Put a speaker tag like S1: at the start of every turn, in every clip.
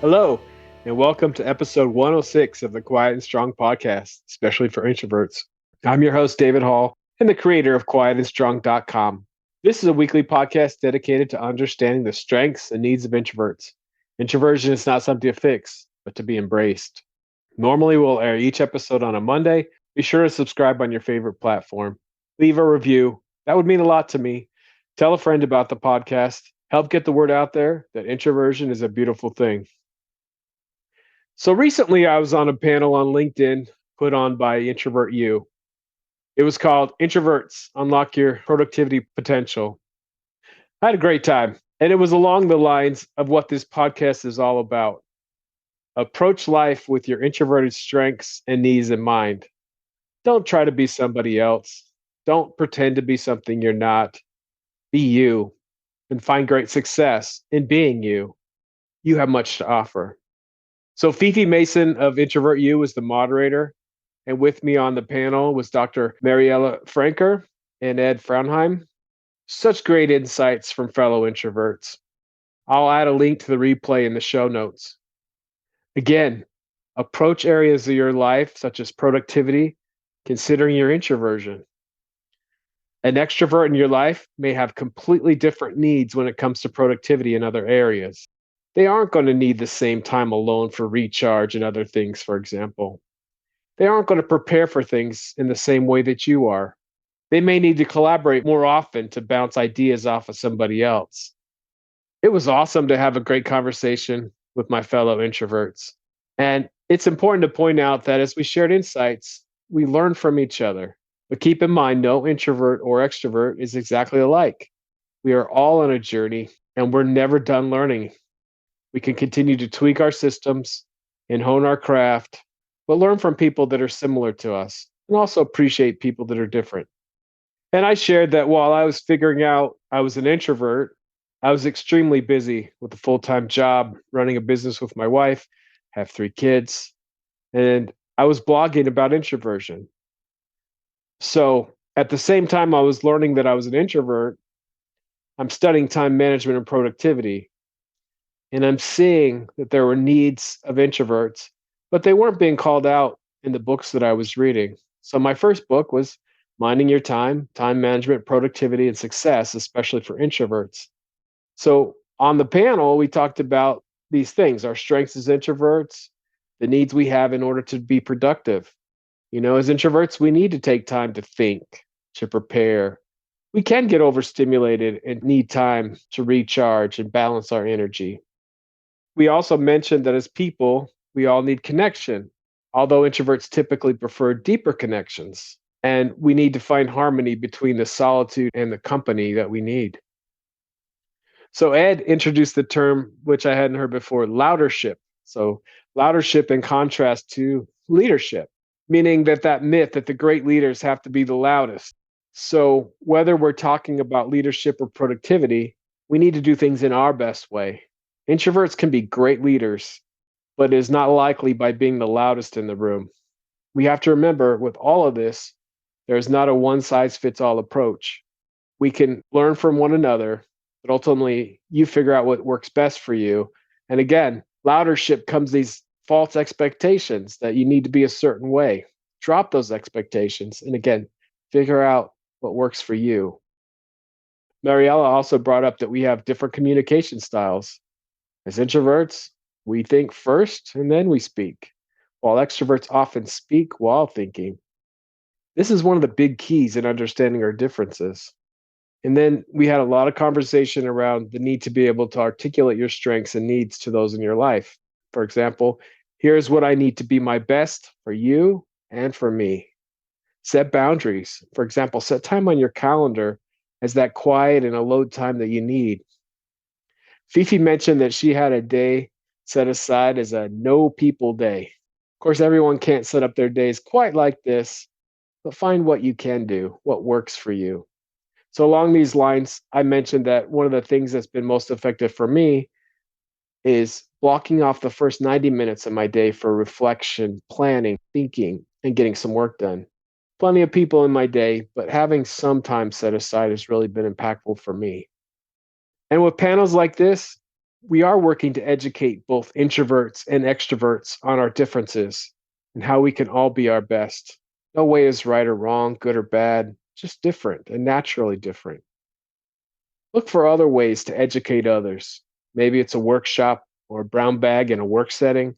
S1: Hello, and welcome to episode 106 of the Quiet and Strong podcast, especially for introverts. I'm your host, David Hall, and the creator of quietandstrong.com. This is a weekly podcast dedicated to understanding the strengths and needs of introverts. Introversion is not something to fix, but to be embraced. Normally, we'll air each episode on a Monday. Be sure to subscribe on your favorite platform. Leave a review. That would mean a lot to me. Tell a friend about the podcast. Help get the word out there that introversion is a beautiful thing. So recently, I was on a panel on LinkedIn put on by Introvert U. It was called Introverts Unlock Your Productivity Potential. I had a great time, and it was along the lines of what this podcast is all about. Approach life with your introverted strengths and needs in mind. Don't try to be somebody else. Don't pretend to be something you're not. Be you and find great success in being you. You have much to offer. So Fifi Mason of Introvert U was the moderator, and with me on the panel was Dr. Mariella Franker and Ed Fraunheim. Such great insights from fellow introverts. I'll add a link to the replay in the show notes. Again, approach areas of your life, such as productivity, considering your introversion. An extrovert in your life may have completely different needs when it comes to productivity in other areas. They aren't going to need the same time alone for recharge and other things, for example. They aren't going to prepare for things in the same way that you are. They may need to collaborate more often to bounce ideas off of somebody else. It was awesome to have a great conversation with my fellow introverts. And it's important to point out that as we shared insights, we learned from each other. But keep in mind, no introvert or extrovert is exactly alike. We are all on a journey, and we're never done learning. We can continue to tweak our systems and hone our craft, but learn from people that are similar to us and also appreciate people that are different. And I shared that while I was figuring out I was an introvert, I was extremely busy with a full-time job, running a business with my wife, have 3 kids, and I was blogging about introversion. So at the same time I was learning that I was an introvert, I'm studying time management and productivity. And I'm seeing that there were needs of introverts, but they weren't being called out in the books that I was reading. So my first book was Minding Your Time, Time Management, Productivity, and Success, especially for introverts. So on the panel, we talked about these things, our strengths as introverts, the needs we have in order to be productive. As introverts, we need to take time to think, to prepare. We can get overstimulated and need time to recharge and balance our energy. We also mentioned that as people, we all need connection, although introverts typically prefer deeper connections. And we need to find harmony between the solitude and the company that we need. So Ed introduced the term, which I hadn't heard before, loudership. So loudership in contrast to leadership, meaning that myth that the great leaders have to be the loudest. So whether we're talking about leadership or productivity, we need to do things in our best way. Introverts can be great leaders, but it is not likely by being the loudest in the room. We have to remember with all of this, there's not a one-size-fits-all approach. We can learn from one another, but ultimately you figure out what works best for you. And again, loudership comes these false expectations that you need to be a certain way. Drop those expectations. And again, figure out what works for you. Mariella also brought up that we have different communication styles. As introverts, we think first and then we speak, while extroverts often speak while thinking. This is one of the big keys in understanding our differences. And then we had a lot of conversation around the need to be able to articulate your strengths and needs to those in your life. For example, here's what I need to be my best for you and for me. Set boundaries. For example, set time on your calendar as that quiet and alone time that you need. Fifi mentioned that she had a day set aside as a no people day. Of course, everyone can't set up their days quite like this, but find what you can do, what works for you. So along these lines, I mentioned that one of the things that's been most effective for me is blocking off the first 90 minutes of my day for reflection, planning, thinking, and getting some work done. Plenty of people in my day, but having some time set aside has really been impactful for me. And with panels like this, We are working to educate both introverts and extroverts on our differences and how we can all be our best. No way is right or wrong, good or bad, just different and naturally different. Look for other ways to educate others. Maybe it's a workshop or a brown bag in a work setting.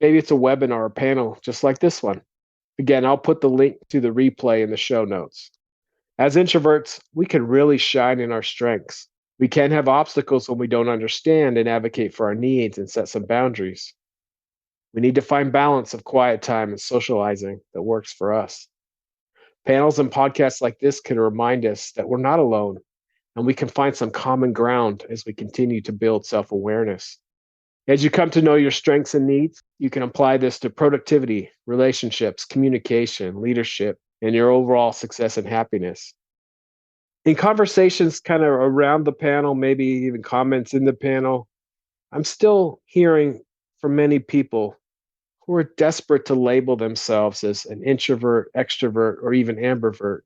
S1: Maybe it's a webinar or panel just like this one. Again, I'll put the link to the replay in the show notes. As introverts, we can really shine in our strengths. We can have obstacles when we don't understand and advocate for our needs and set some boundaries. We need to find balance of quiet time and socializing that works for us. Panels and podcasts like this can remind us that we're not alone and we can find some common ground as we continue to build self awareness. As you come to know your strengths and needs, you can apply this to productivity, relationships, communication, leadership, and your overall success and happiness. In conversations kind of around the panel, maybe even comments in the panel, I'm still hearing from many people who are desperate to label themselves as an introvert, extrovert, or even ambivert,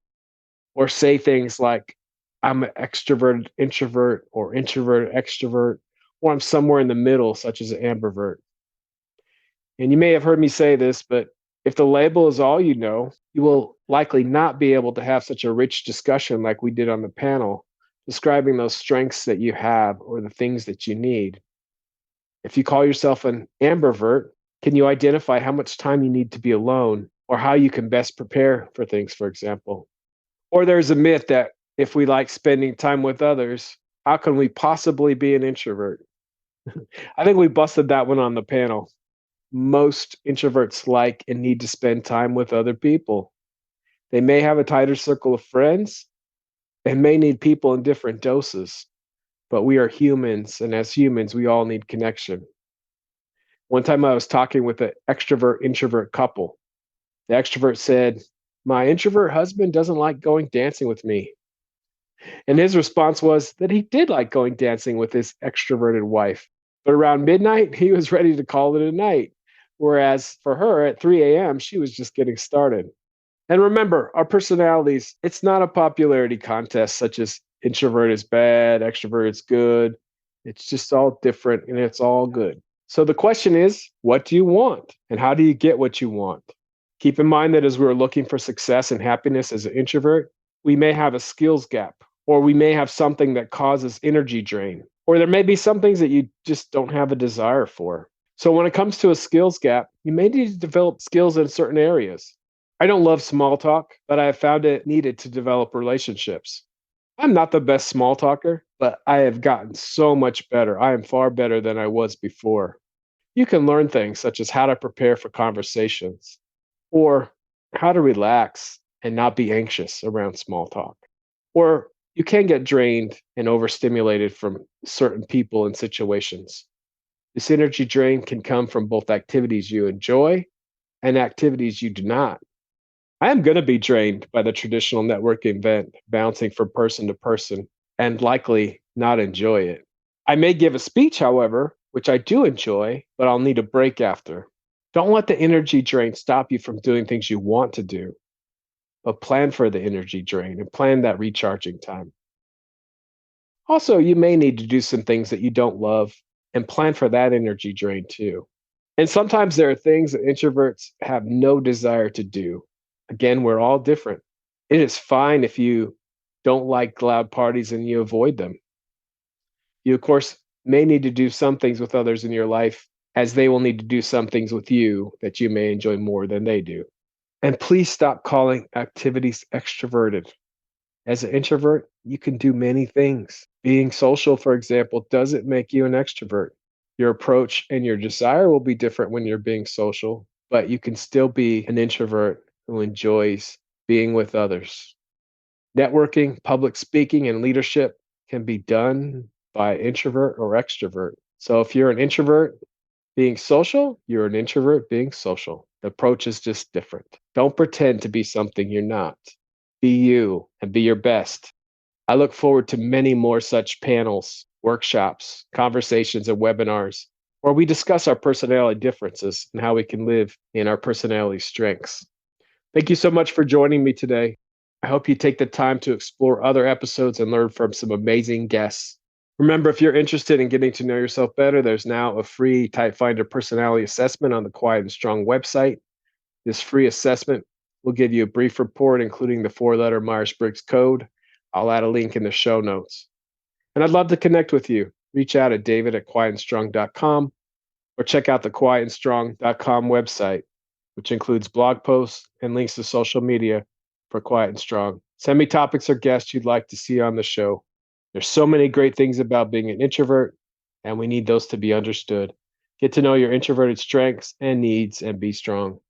S1: or say things like, I'm an extroverted introvert, or introverted extrovert, or I'm somewhere in the middle, such as an ambivert. And you may have heard me say this, but if the label is all you know, you will likely not be able to have such a rich discussion like we did on the panel, describing those strengths that you have or the things that you need. If you call yourself an ambivert, can you identify how much time you need to be alone or how you can best prepare for things, for example? Or there's a myth that if we like spending time with others, how can we possibly be an introvert? I think we busted that one on the panel. Most introverts like and need to spend time with other people. They may have a tighter circle of friends and may need people in different doses, but we are humans, and as humans, we all need connection. One time I was talking with an extrovert introvert couple. The extrovert said, my introvert husband doesn't like going dancing with me. And his response was that he did like going dancing with his extroverted wife. But around midnight, he was ready to call it a night. Whereas for her at 3 a.m., she was just getting started. And remember, our personalities, it's not a popularity contest such as introvert is bad, extrovert is good. It's just all different and it's all good. So the question is, what do you want? And how do you get what you want? Keep in mind that as we're looking for success and happiness as an introvert, we may have a skills gap, or we may have something that causes energy drain, or there may be some things that you just don't have a desire for. So when it comes to a skills gap, you may need to develop skills in certain areas. I don't love small talk, but I have found it needed to develop relationships. I'm not the best small talker, but I have gotten so much better. I am far better than I was before. You can learn things such as how to prepare for conversations or how to relax and not be anxious around small talk. Or you can get drained and overstimulated from certain people and situations. This energy drain can come from both activities you enjoy and activities you do not. I am going to be drained by the traditional networking event, bouncing from person to person, and likely not enjoy it. I may give a speech, however, which I do enjoy, but I'll need a break after. Don't let the energy drain stop you from doing things you want to do, but plan for the energy drain and plan that recharging time. Also, you may need to do some things that you don't love and plan for that energy drain too. And sometimes there are things that introverts have no desire to do. Again, we're all different. It is fine if you don't like loud parties and you avoid them. You, of course, may need to do some things with others in your life, as they will need to do some things with you that you may enjoy more than they do. And please stop calling activities extroverted. As an introvert, you can do many things. Being social, for example, doesn't make you an extrovert. Your approach and your desire will be different when you're being social, but you can still be an introvert who enjoys being with others. Networking, public speaking, and leadership can be done by introvert or extrovert. So if you're an introvert being social, you're an introvert being social. The approach is just different. Don't pretend to be something you're not. Be you and be your best. I look forward to many more such panels, workshops, conversations, and webinars where we discuss our personality differences and how we can live in our personality strengths. Thank you so much for joining me today. I hope you take the time to explore other episodes and learn from some amazing guests. Remember, if you're interested in getting to know yourself better, there's now a free Type Finder personality assessment on the Quiet and Strong website. This free assessment will give you a brief report, including the four-letter Myers-Briggs code. I'll add a link in the show notes. And I'd love to connect with you. Reach out at david@quietandstrong.com or check out the quietandstrong.com website, which includes blog posts and links to social media for Quiet and Strong. Send me topics or guests you'd like to see on the show. There's so many great things about being an introvert, and we need those to be understood. Get to know your introverted strengths and needs and be strong.